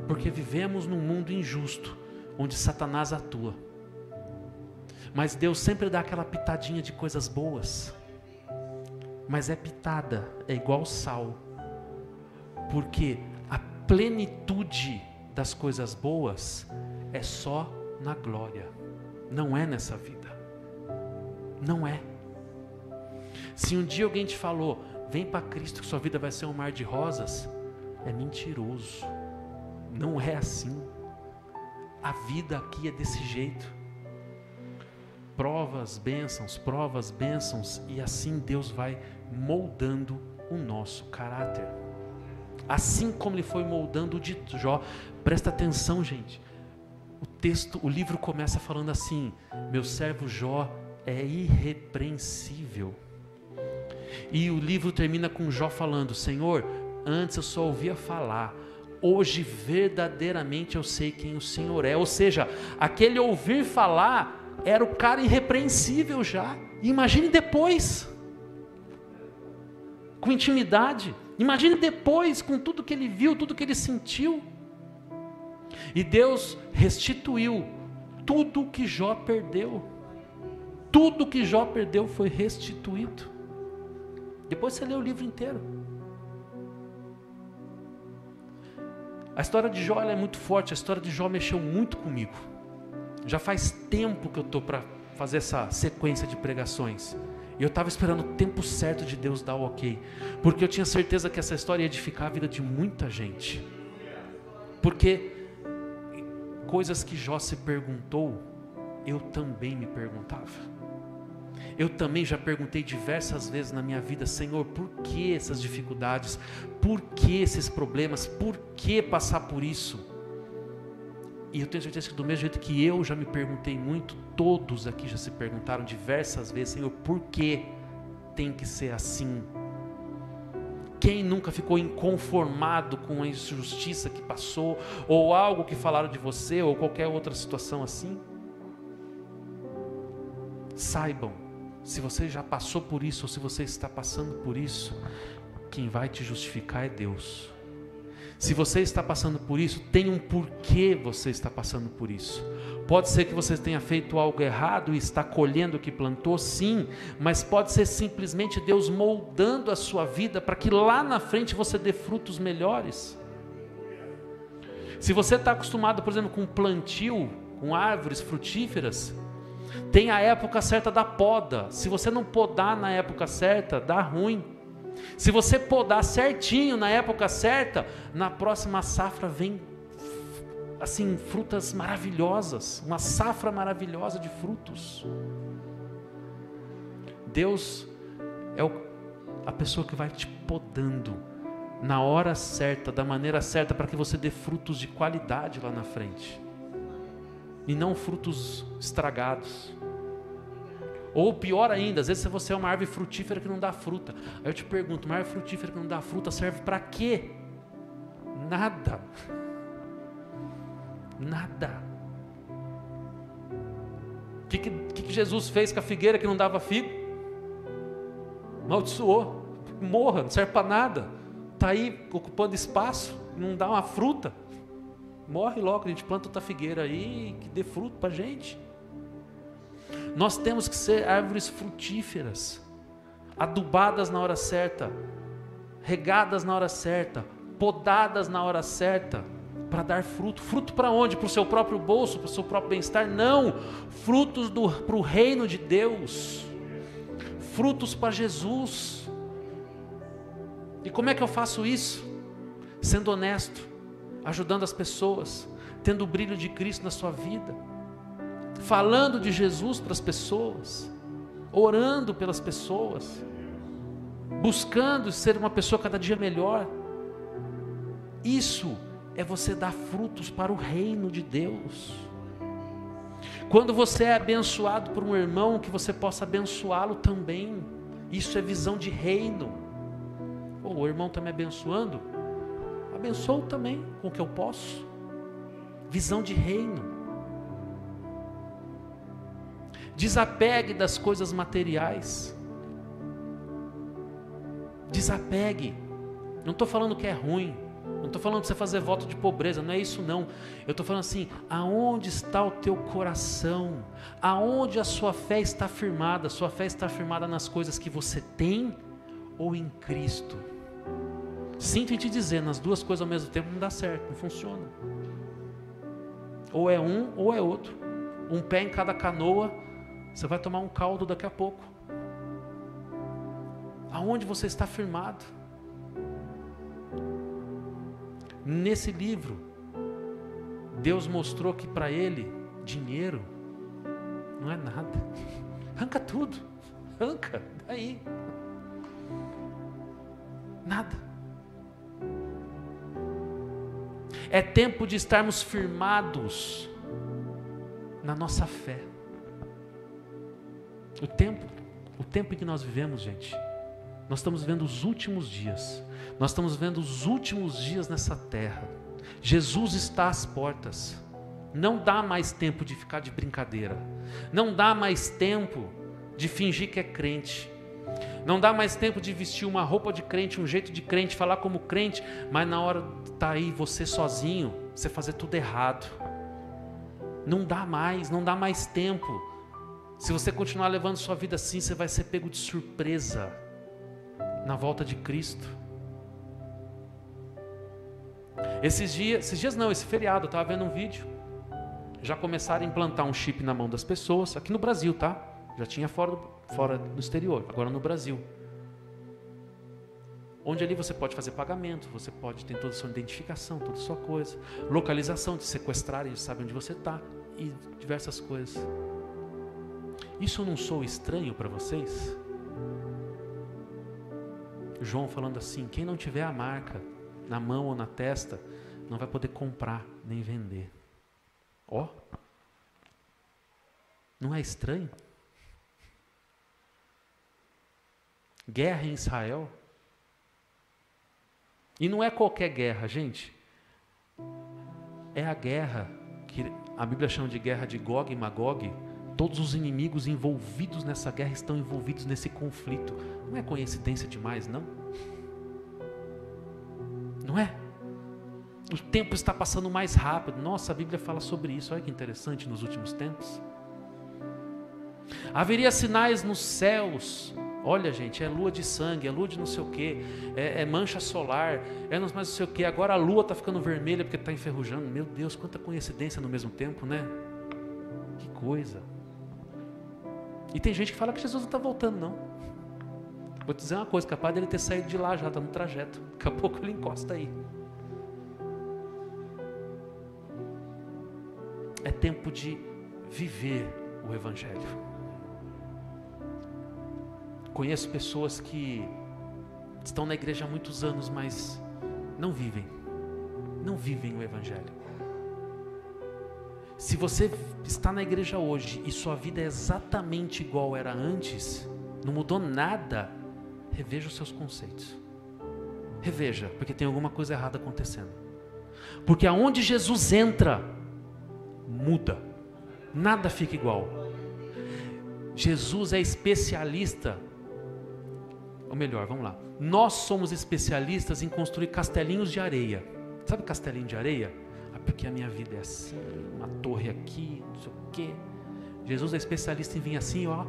Speaker 1: porque vivemos num mundo injusto, onde Satanás atua. Mas Deus sempre dá aquela pitadinha de coisas boas, mas é pitada, é igual sal, porque a plenitude das coisas boas é só na glória, não é nessa vida, não é. Se um dia alguém te falou, vem para Cristo que sua vida vai ser um mar de rosas, é mentiroso, não é assim. A vida aqui é desse jeito, provas, bênçãos, e assim Deus vai moldando o nosso caráter, assim como ele foi moldando o de Jó. Presta atenção, gente, o livro começa falando assim: meu servo Jó é irrepreensível, e o livro termina com Jó falando: Senhor, antes eu só ouvia falar, hoje verdadeiramente eu sei quem o Senhor é. Ou seja, aquele ouvir falar era o cara irrepreensível já. Imagine depois, com intimidade, imagine depois com tudo que ele viu, tudo que ele sentiu. E Deus restituiu tudo que Jó perdeu. Tudo que Jó perdeu foi restituído. Depois você lê o livro inteiro. A história de Jó ela é muito forte, a história de Jó mexeu muito comigo. Já faz tempo que eu estou para fazer essa sequência de pregações. E eu estava esperando o tempo certo de Deus dar o ok. Porque eu tinha certeza que essa história ia edificar a vida de muita gente. Porque coisas que Jó se perguntou, eu também me perguntava. Eu também já perguntei diversas vezes na minha vida: Senhor, por que essas dificuldades? Por que esses problemas? Por que passar por isso? E eu tenho certeza que do mesmo jeito que eu já me perguntei muito, todos aqui já se perguntaram diversas vezes: Senhor, por que tem que ser assim? Quem nunca ficou inconformado com a injustiça que passou, ou algo que falaram de você, ou qualquer outra situação assim? Saibam, se você já passou por isso, ou se você está passando por isso, quem vai te justificar é Deus. Se você está passando por isso, tem um porquê você está passando por isso. Pode ser que você tenha feito algo errado e está colhendo o que plantou, sim, mas pode ser simplesmente Deus moldando a sua vida para que lá na frente você dê frutos melhores. Se você está acostumado, por exemplo, com plantio, com árvores frutíferas, tem a época certa da poda. Se você não podar na época certa, dá ruim. Se você podar certinho na época certa, na próxima safra vem assim frutas maravilhosas, uma safra maravilhosa de frutos. Deus é a pessoa que vai te podando na hora certa, da maneira certa, para que você dê frutos de qualidade lá na frente, e não frutos estragados. Ou pior ainda, às vezes você é uma árvore frutífera que não dá fruta. Aí eu te pergunto, uma árvore frutífera que não dá fruta serve para quê? Nada. Nada. O que Jesus fez com a figueira que não dava figo? Amaldiçoou. Morra, não serve para nada. Está aí ocupando espaço, não dá uma fruta. Morre logo, a gente planta outra figueira aí que dê fruto para a gente. Nós temos que ser árvores frutíferas, adubadas na hora certa, regadas na hora certa, podadas na hora certa, para dar fruto. Fruto para onde? Para o seu próprio bolso, para o seu próprio bem-estar? Não, frutos para o reino de Deus, frutos para Jesus. E como é que eu faço isso? Sendo honesto, ajudando as pessoas, tendo o brilho de Cristo na sua vida, falando de Jesus para as pessoas, orando pelas pessoas, buscando ser uma pessoa cada dia melhor. Isso é você dar frutos para o reino de Deus. Quando você é abençoado por um irmão, que você possa abençoá-lo também. Isso é visão de reino. O irmão está me abençoando, abençoo também com o que eu posso. Visão de reino. Desapegue das coisas materiais. Desapegue. Não estou falando que é ruim. Não estou falando de você fazer voto de pobreza, não é isso não. Eu estou falando assim, aonde está o teu coração? Aonde a sua fé está firmada? A sua fé está firmada nas coisas que você tem ou em Cristo? Sinto em te dizer, nas duas coisas ao mesmo tempo não dá certo, não funciona. Ou é um ou é outro. Um pé em cada canoa, você vai tomar um caldo daqui a pouco. Aonde você está firmado? Nesse livro, Deus mostrou que para ele, dinheiro não é nada. Arranca tudo, arranca, daí. Nada. É tempo de estarmos firmados na nossa fé. O tempo em que nós vivemos, gente, nós estamos vivendo os últimos dias. Nós estamos vivendo os últimos dias nessa terra. Jesus está às portas. Não dá mais tempo de ficar de brincadeira. Não dá mais tempo de fingir que é crente. Não dá mais tempo de vestir uma roupa de crente, um jeito de crente, falar como crente, mas na hora de estar aí você sozinho, você fazer tudo errado. Não dá mais tempo. Se você continuar levando sua vida assim, você vai ser pego de surpresa na volta de Cristo. Esse feriado, eu estava vendo um vídeo, já começaram a implantar um chip na mão das pessoas, aqui no Brasil, tá? Já tinha fora no exterior, agora no Brasil. Onde ali você pode fazer pagamento, você pode ter toda a sua identificação, toda a sua coisa, localização, de sequestrar, eles sabem onde você está, e diversas coisas. Isso não sou estranho para vocês? João falando assim, quem não tiver a marca na mão ou na testa, não vai poder comprar nem vender. Ó, não é estranho? Guerra em Israel. E não é qualquer guerra, gente. É a guerra que a Bíblia chama de guerra de Gog e Magog. Todos os inimigos envolvidos nessa guerra estão envolvidos nesse conflito. Não é coincidência demais, não? Não é? O tempo está passando mais rápido. Nossa, a Bíblia fala sobre isso. Olha que interessante, nos últimos tempos. Haveria sinais nos céus. Olha, gente, é lua de sangue, é lua de não sei o que, é mancha solar, é mais não sei o que. Agora a lua está ficando vermelha porque está enferrujando. Meu Deus, quanta coincidência no mesmo tempo, né? Que coisa. E tem gente que fala que Jesus não está voltando, não. Vou te dizer uma coisa, capaz dele ter saído de lá já, está no trajeto. Daqui a pouco ele encosta aí. É tempo de viver o Evangelho. Conheço pessoas que estão na igreja há muitos anos, mas não vivem o Evangelho. Se você está na igreja hoje e sua vida é exatamente igual era antes, não mudou nada, reveja os seus conceitos. Reveja, porque tem alguma coisa errada acontecendo. Porque aonde Jesus entra, muda. Nada fica igual. Jesus é especialista, ou melhor, vamos lá. Nós somos especialistas em construir castelinhos de areia. Sabe castelinho de areia? Porque a minha vida é assim, uma torre aqui, não sei o quê. Jesus é especialista em vir assim, ó,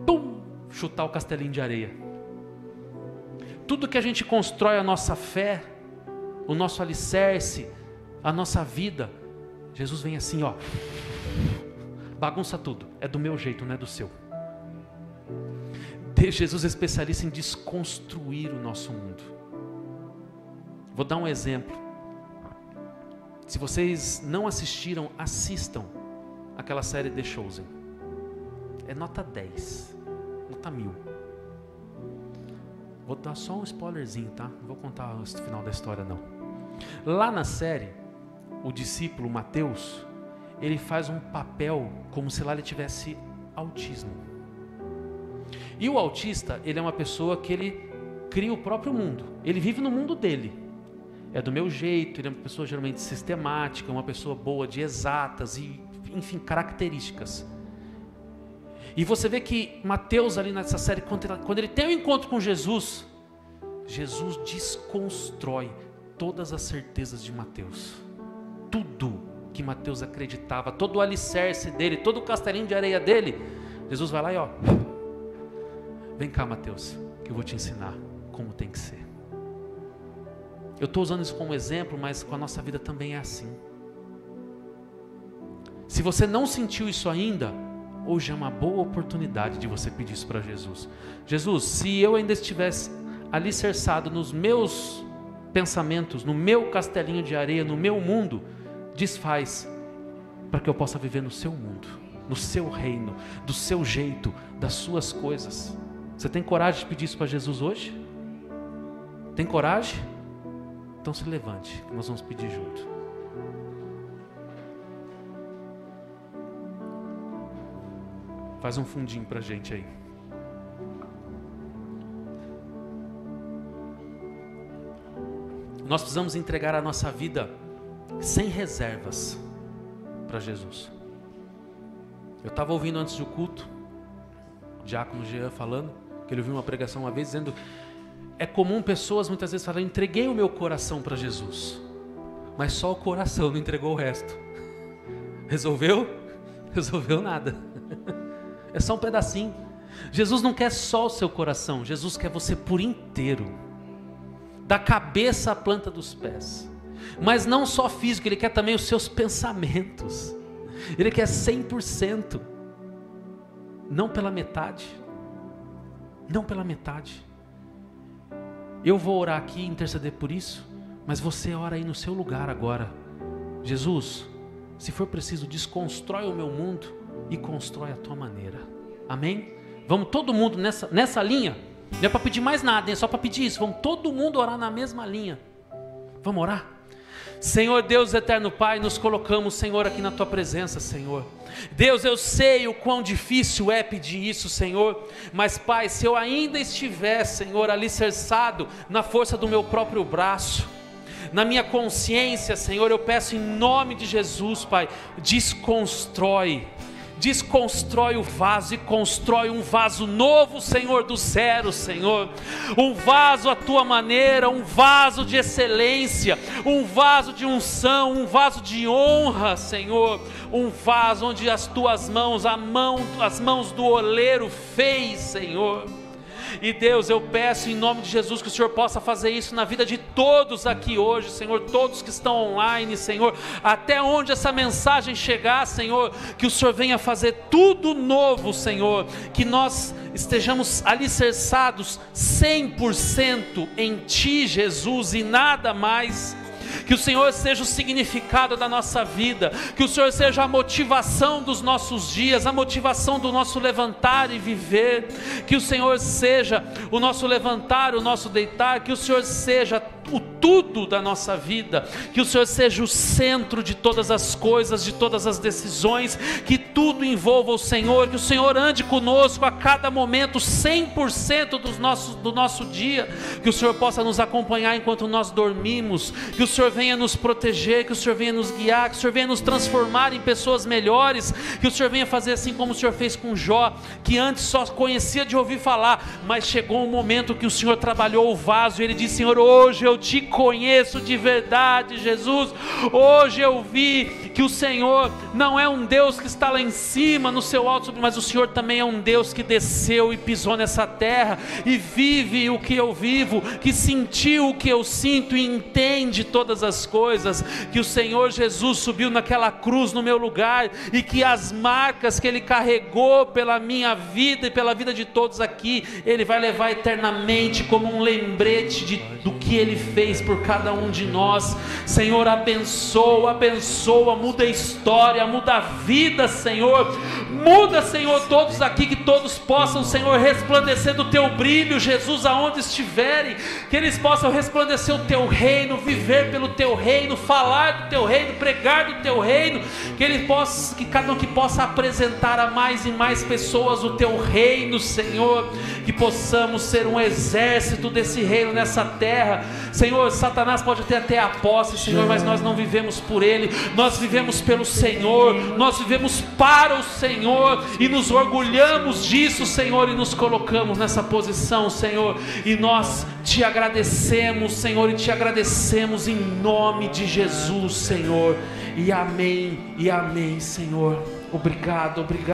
Speaker 1: pum, chutar o castelinho de areia. Tudo que a gente constrói, a nossa fé, o nosso alicerce, a nossa vida, Jesus vem assim, ó, bagunça tudo. É do meu jeito, não é do seu. Jesus é especialista em desconstruir o nosso mundo. Vou dar um exemplo. Se vocês não assistiram, assistam aquela série The Chosen. É nota 10, nota 1000. Vou dar só um spoilerzinho, tá? Não vou contar o final da história, não. Lá na série, o discípulo Mateus, ele faz um papel como se lá ele tivesse autismo. E o autista, ele é uma pessoa que ele cria o próprio mundo. Ele vive no mundo dele. É do meu jeito, ele é uma pessoa geralmente sistemática, uma pessoa boa de exatas e, enfim, características. E você vê que Mateus ali nessa série, quando ele tem um encontro com Jesus, Jesus desconstrói todas as certezas de Mateus. Tudo que Mateus acreditava, todo o alicerce dele, todo o castelinho de areia dele, Jesus vai lá e ó, vem cá, Mateus, que eu vou te ensinar como tem que ser. Eu estou usando isso como exemplo, mas com a nossa vida também é assim. Se você não sentiu isso ainda, hoje é uma boa oportunidade de você pedir isso para Jesus. Jesus, se eu ainda estivesse alicerçado nos meus pensamentos, no meu castelinho de areia, no meu mundo, desfaz para que eu possa viver no seu mundo, no seu reino, do seu jeito, das suas coisas. Você tem coragem de pedir isso para Jesus hoje? Tem coragem? Então se levante, que nós vamos pedir junto. Faz um fundinho pra gente aí. Nós precisamos entregar a nossa vida sem reservas para Jesus. Eu estava ouvindo antes do culto, o diácono Jean falando, que ele ouviu uma pregação uma vez dizendo: é comum pessoas muitas vezes falarem, entreguei o meu coração para Jesus, mas só o coração, não entregou o resto. Resolveu? Resolveu nada. É só um pedacinho. Jesus não quer só o seu coração, Jesus quer você por inteiro, da cabeça à planta dos pés. Mas não só físico, Ele quer também os seus pensamentos. Ele quer 100%, não pela metade. Não pela metade. Eu vou orar aqui e interceder por isso, mas você ora aí no seu lugar agora. Jesus, se for preciso, desconstrói o meu mundo e constrói a tua maneira. Amém? Vamos todo mundo nessa linha. Não é para pedir mais nada, é só para pedir isso. Vamos todo mundo orar na mesma linha. Vamos orar? Senhor Deus eterno Pai, nos colocamos, Senhor, aqui na tua presença, Senhor. Deus, eu sei o quão difícil é pedir isso, Senhor, mas Pai, se eu ainda estiver, Senhor, alicerçado na força do meu próprio braço, na minha consciência, Senhor, eu peço em nome de Jesus, Pai, desconstrói o vaso e constrói um vaso novo, Senhor, do zero, Senhor, um vaso à tua maneira, um vaso de excelência, um vaso de unção, um vaso de honra, Senhor, um vaso onde as tuas mãos, as mãos do oleiro fez, Senhor. E Deus, eu peço em nome de Jesus que o Senhor possa fazer isso na vida de todos aqui hoje, Senhor, todos que estão online, Senhor, até onde essa mensagem chegar, Senhor, que o Senhor venha fazer tudo novo, Senhor, que nós estejamos alicerçados 100% em Ti, Jesus, e nada mais. Que o Senhor seja o significado da nossa vida, que o Senhor seja a motivação dos nossos dias, a motivação do nosso levantar e viver, que o Senhor seja o nosso levantar, o nosso deitar, que o Senhor seja o tudo da nossa vida, que o Senhor seja o centro de todas as coisas, de todas as decisões, que tudo envolva o Senhor, que o Senhor ande conosco a cada momento, 100% do nosso dia, que o Senhor possa nos acompanhar enquanto nós dormimos, que o Senhor venha nos proteger, que o Senhor venha nos guiar, que o Senhor venha nos transformar em pessoas melhores, que o Senhor venha fazer assim como o Senhor fez com Jó, que antes só conhecia de ouvir falar, mas chegou um momento que o Senhor trabalhou o vaso, e ele disse: Senhor, hoje eu te conheço de verdade, Jesus, hoje eu vi que o Senhor não é um Deus que está lá em cima, no seu alto, mas o Senhor também é um Deus que desceu e pisou nessa terra, e vive o que eu vivo, que sentiu o que eu sinto, e entende todas as coisas, que o Senhor Jesus subiu naquela cruz no meu lugar, e que as marcas que Ele carregou pela minha vida e pela vida de todos aqui, Ele vai levar eternamente como um lembrete do que Ele fez por cada um de nós. Senhor, abençoa, abençoa, muda a história, muda a vida, Senhor, muda, Senhor, todos aqui, que todos possam, Senhor, resplandecer do Teu brilho, Jesus, aonde estiverem, que eles possam resplandecer o Teu reino, viver pelo Teu reino, falar do Teu reino, pregar do Teu reino, que cada um que possa apresentar a mais e mais pessoas o Teu reino, Senhor, que possamos ser um exército desse reino nessa terra. Senhor, Satanás pode ter até a posse, Senhor, mas nós não vivemos por ele, nós vivemos pelo Senhor, nós vivemos para o Senhor, e nos orgulhamos disso, Senhor, e nos colocamos nessa posição, Senhor, e nós te agradecemos, Senhor, e te agradecemos em nome de Jesus, Senhor, e amém, Senhor. Obrigado, obrigado.